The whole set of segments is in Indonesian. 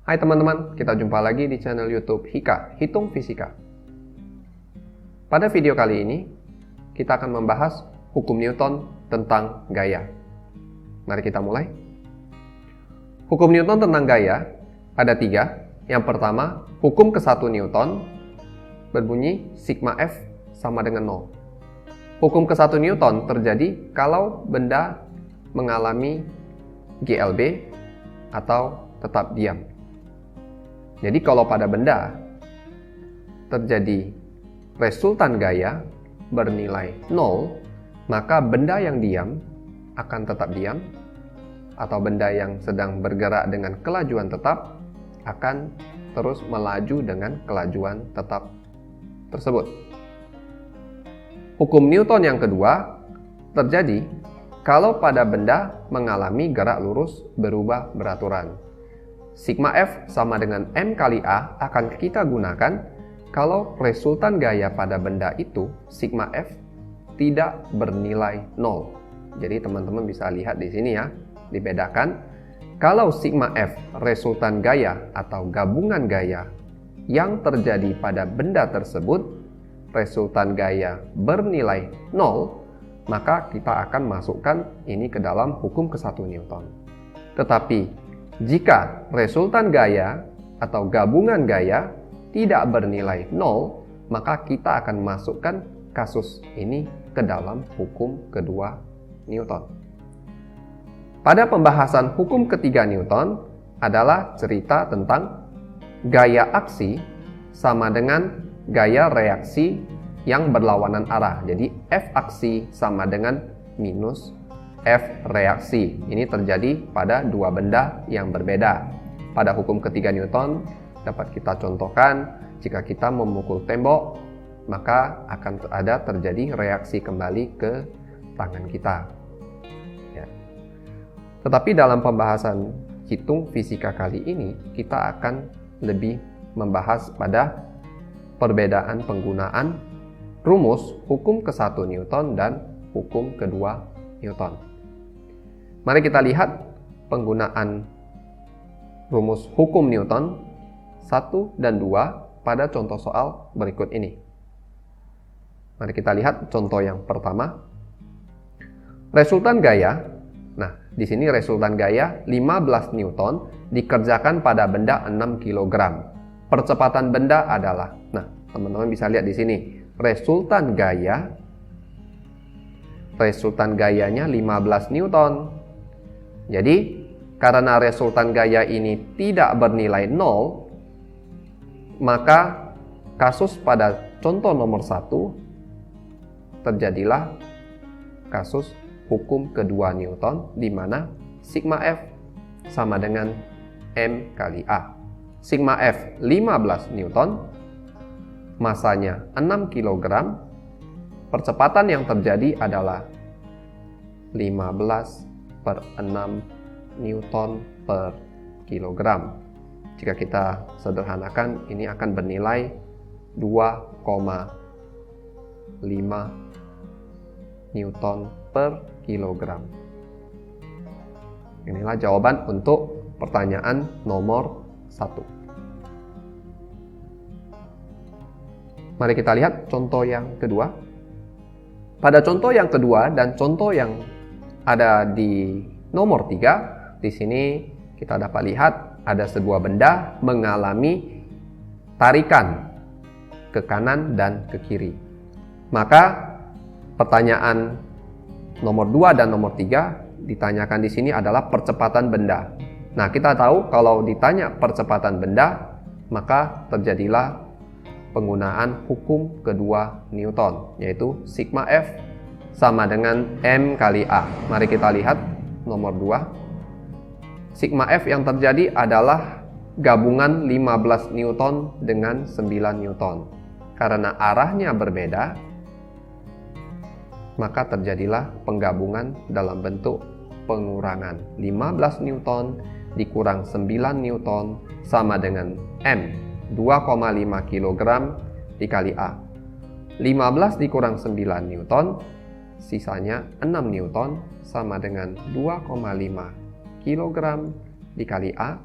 Hai teman-teman, kita jumpa lagi di channel YouTube Hika, Hitung Fisika. Pada video kali ini, kita akan membahas hukum Newton tentang gaya. Mari kita mulai. Hukum Newton tentang gaya ada 3. Yang pertama, hukum ke-1 Newton berbunyi sigma F sama dengan 0. Hukum ke-1 Newton terjadi kalau benda mengalami GLB atau tetap diam. Jadi kalau pada benda terjadi resultan gaya bernilai 0, maka benda yang diam akan tetap diam, atau benda yang sedang bergerak dengan kelajuan tetap akan terus melaju dengan kelajuan tetap tersebut. Hukum Newton yang kedua terjadi kalau pada benda mengalami gerak lurus berubah beraturan. Sigma F sama dengan M kali A akan kita gunakan kalau resultan gaya pada benda itu, sigma F, tidak bernilai 0. Jadi teman-teman bisa lihat di sini ya, dibedakan. Kalau sigma F resultan gaya atau gabungan gaya yang terjadi pada benda tersebut, resultan gaya bernilai 0, maka kita akan masukkan ini ke dalam hukum ke-1 Newton. Tetapi jika resultan gaya atau gabungan gaya tidak bernilai 0, maka kita akan masukkan kasus ini ke dalam hukum kedua Newton. Pada pembahasan hukum ketiga Newton adalah cerita tentang gaya aksi sama dengan gaya reaksi yang berlawanan arah. Jadi F aksi sama dengan minus F reaksi. Ini terjadi pada dua benda yang berbeda. Pada hukum ketiga Newton dapat kita contohkan, jika kita memukul tembok, maka akan ada terjadi reaksi kembali ke tangan kita. Ya. Tetapi dalam pembahasan hitung fisika kali ini, kita akan lebih membahas pada perbedaan penggunaan rumus hukum ke-1 Newton dan hukum kedua Newton. Mari kita lihat penggunaan rumus hukum Newton 1 dan 2 pada contoh soal berikut ini. Mari kita lihat contoh yang pertama. Resultan gaya. Nah, di sini resultan gaya 15 Newton dikerjakan pada benda 6 kg. Percepatan benda adalah, nah, teman-teman bisa lihat di sini, resultan gayanya 15 Newton. Jadi, karena resultan gaya ini tidak bernilai 0, maka kasus pada contoh nomor 1 terjadilah kasus hukum kedua Newton, di mana sigma F sama dengan M kali A. Sigma F 15 Newton, masanya 6 kg, percepatan yang terjadi adalah 15 per 6 Newton per kilogram. Jika kita sederhanakan, ini akan bernilai 2,5 Newton per kilogram. Inilah jawaban untuk pertanyaan nomor 1. Mari kita lihat contoh yang kedua. Pada contoh yang kedua dan contoh yang ada di nomor 3, di sini kita dapat lihat ada sebuah benda mengalami tarikan ke kanan dan ke kiri. Maka pertanyaan nomor 2 dan nomor 3 ditanyakan di sini adalah percepatan benda. Nah, kita tahu kalau ditanya percepatan benda, maka terjadilah penggunaan hukum kedua Newton, yaitu sigma F sama dengan M kali A. Mari kita lihat nomor 2. Sigma F yang terjadi adalah gabungan 15 Newton dengan 9 Newton. Karena arahnya berbeda, maka terjadilah penggabungan dalam bentuk pengurangan. 15 Newton dikurang 9 Newton sama dengan M, 2,5 kg dikali A. 15 dikurang 9 Newton, sisanya 6 Newton sama dengan 2,5 kg dikali A.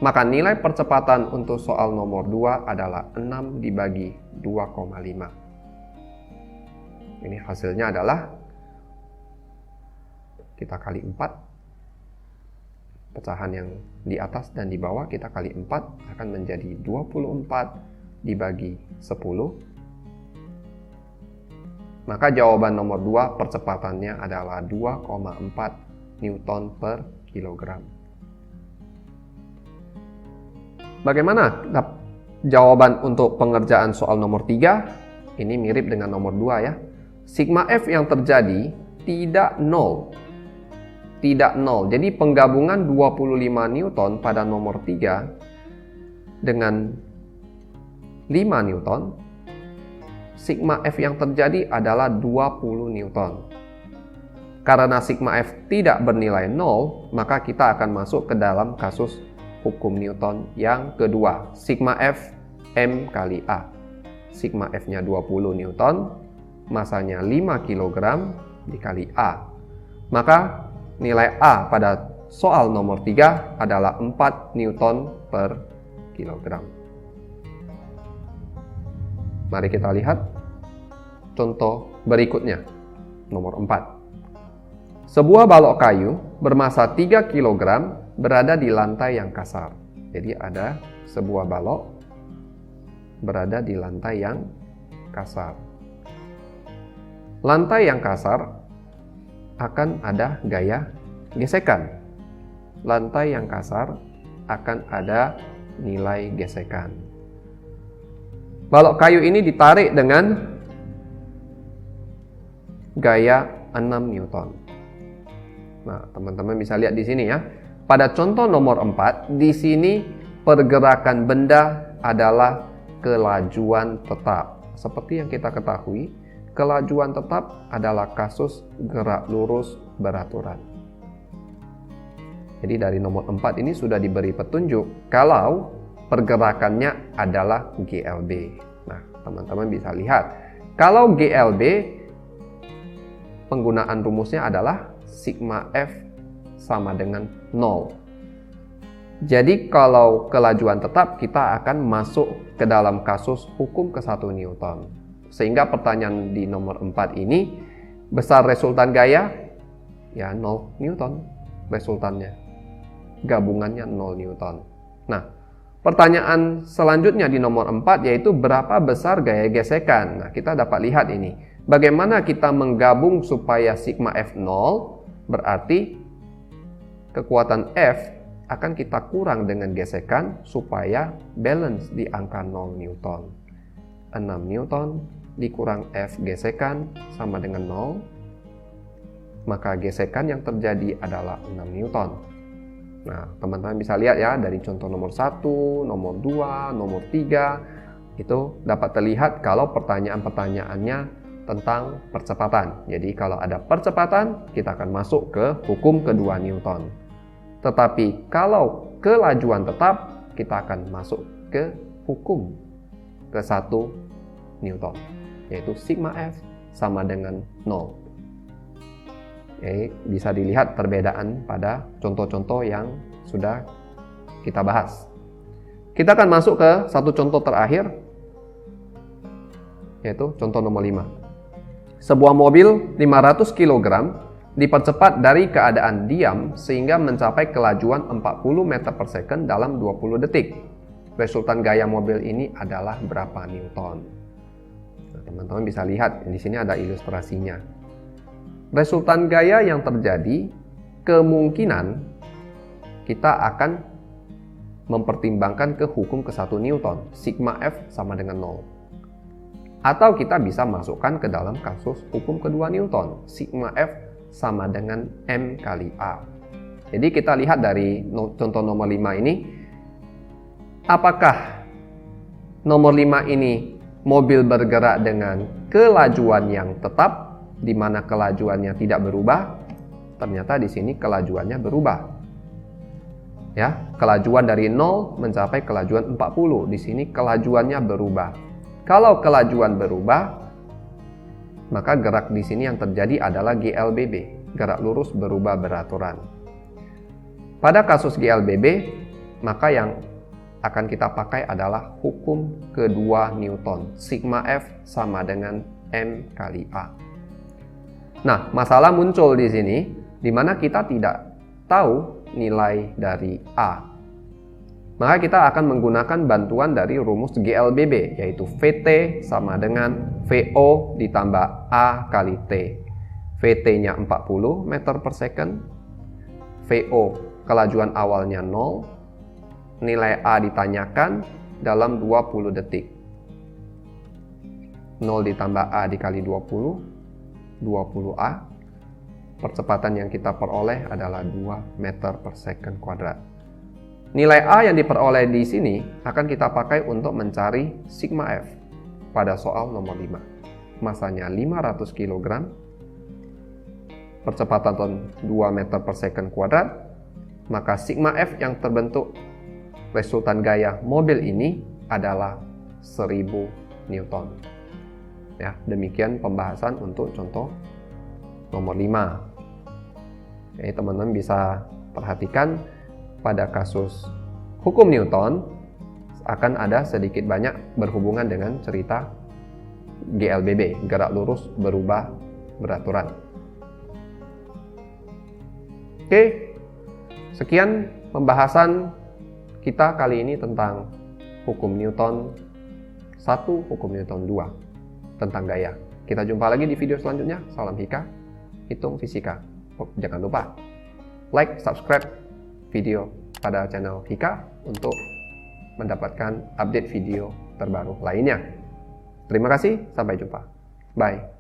Maka nilai percepatan untuk soal nomor 2 adalah 6 dibagi 2,5. Ini hasilnya adalah kita kali 4. Pecahan yang di atas dan di bawah kita kali 4 akan menjadi 24 dibagi 10. Maka jawaban nomor 2 percepatannya adalah 2,4 Newton per kilogram. Bagaimana jawaban untuk pengerjaan soal nomor 3? Ini mirip dengan nomor 2 ya. Sigma F yang terjadi tidak nol. Tidak nol. Jadi penggabungan 25 Newton pada nomor 3 dengan 5 Newton, sigma F yang terjadi adalah 20 Newton. Karena sigma F tidak bernilai 0, maka kita akan masuk ke dalam kasus hukum Newton yang kedua. Sigma F M kali A. Sigma F-nya 20 Newton, masanya 5 kg dikali A. Maka nilai A pada soal nomor 3 adalah 4 Newton per kilogram. Mari kita lihat contoh berikutnya, nomor 4. Sebuah balok kayu bermasa 3 kg berada di lantai yang kasar. Jadi ada sebuah balok berada di lantai yang kasar. Lantai yang kasar akan ada gaya gesekan. Lantai yang kasar akan ada nilai gesekan. Balok kayu ini ditarik dengan gaya 6 Newton. Nah, teman-teman bisa lihat di sini ya. Pada contoh nomor 4, di sini pergerakan benda adalah kelajuan tetap. Seperti yang kita ketahui, kelajuan tetap adalah kasus gerak lurus beraturan. Jadi dari nomor 4 ini sudah diberi petunjuk kalau pergerakannya adalah GLB. Nah, teman-teman bisa lihat. Kalau GLB, penggunaan rumusnya adalah sigma F sama dengan 0. Jadi kalau kelajuan tetap, kita akan masuk ke dalam kasus hukum ke-1 Newton. Sehingga pertanyaan di nomor 4 ini, besar resultan gaya, ya 0 Newton resultannya. Gabungannya 0 Newton. Nah, pertanyaan selanjutnya di nomor 4 yaitu berapa besar gaya gesekan. Nah, kita dapat lihat ini. Bagaimana kita menggabung supaya sigma F 0, berarti kekuatan F akan kita kurang dengan gesekan supaya balance di angka 0 Newton. 6 Newton dikurang F gesekan sama dengan 0. Maka gesekan yang terjadi adalah 6 Newton. Nah, teman-teman bisa lihat ya dari contoh nomor 1, nomor 2, nomor 3 itu dapat terlihat kalau pertanyaan-pertanyaannya tentang percepatan. Jadi kalau ada percepatan, kita akan masuk ke hukum kedua Newton. Tetapi kalau kelajuan tetap, kita akan masuk ke hukum ke-1 Newton, yaitu sigma F sama dengan 0. Jadi bisa dilihat perbedaan pada contoh-contoh yang sudah kita bahas. Kita akan masuk ke satu contoh terakhir, yaitu contoh nomor 5. Sebuah mobil 500 kg dipercepat dari keadaan diam sehingga mencapai kelajuan 40 meter per second dalam 20 detik. Resultan gaya mobil ini adalah berapa Newton? Nah, teman-teman bisa lihat, di sini ada ilustrasinya. Resultan gaya yang terjadi, kemungkinan kita akan mempertimbangkan ke hukum ke-1 Newton, sigma F sama dengan 0. Atau kita bisa masukkan ke dalam kasus hukum kedua Newton, sigma F sama dengan M kali A. Jadi kita lihat dari contoh nomor 5 ini, apakah nomor 5 ini mobil bergerak dengan kelajuan yang tetap, di mana kelajuannya tidak berubah? Ternyata di sini kelajuannya berubah. Ya, kelajuan dari 0 mencapai kelajuan 40. Di sini kelajuannya berubah. Kalau kelajuan berubah, maka gerak di sini yang terjadi adalah GLBB, gerak lurus berubah beraturan. Pada kasus GLBB, maka yang akan kita pakai adalah hukum kedua Newton. Sigma F sama dengan M kali A. Nah, masalah muncul di sini, di mana kita tidak tahu nilai dari A. Maka kita akan menggunakan bantuan dari rumus GLBB, yaitu VT sama dengan VO ditambah A kali T. VT-nya 40 meter per second, VO kelajuan awalnya 0, nilai A ditanyakan dalam 20 detik. 0 ditambah A dikali 20, 20A. Percepatan yang kita peroleh adalah 2 meter per second kuadrat. Nilai A yang diperoleh di sini akan kita pakai untuk mencari sigma F pada soal nomor 5. Masanya 500 kg, percepatan 2 meter per second kuadrat, maka sigma F yang terbentuk resultan gaya mobil ini adalah 1000 Newton. Ya, demikian pembahasan untuk contoh nomor 5. Jadi teman-teman bisa perhatikan pada kasus hukum Newton akan ada sedikit banyak berhubungan dengan cerita GLBB, gerak lurus berubah beraturan. Oke, sekian pembahasan kita kali ini tentang hukum Newton 1, hukum Newton 2 tentang gaya. Kita jumpa lagi di video selanjutnya. Salam Hika, hitung fisika. Jangan lupa like, subscribe video pada channel Hika untuk mendapatkan update video terbaru lainnya. Terima kasih, sampai jumpa. Bye.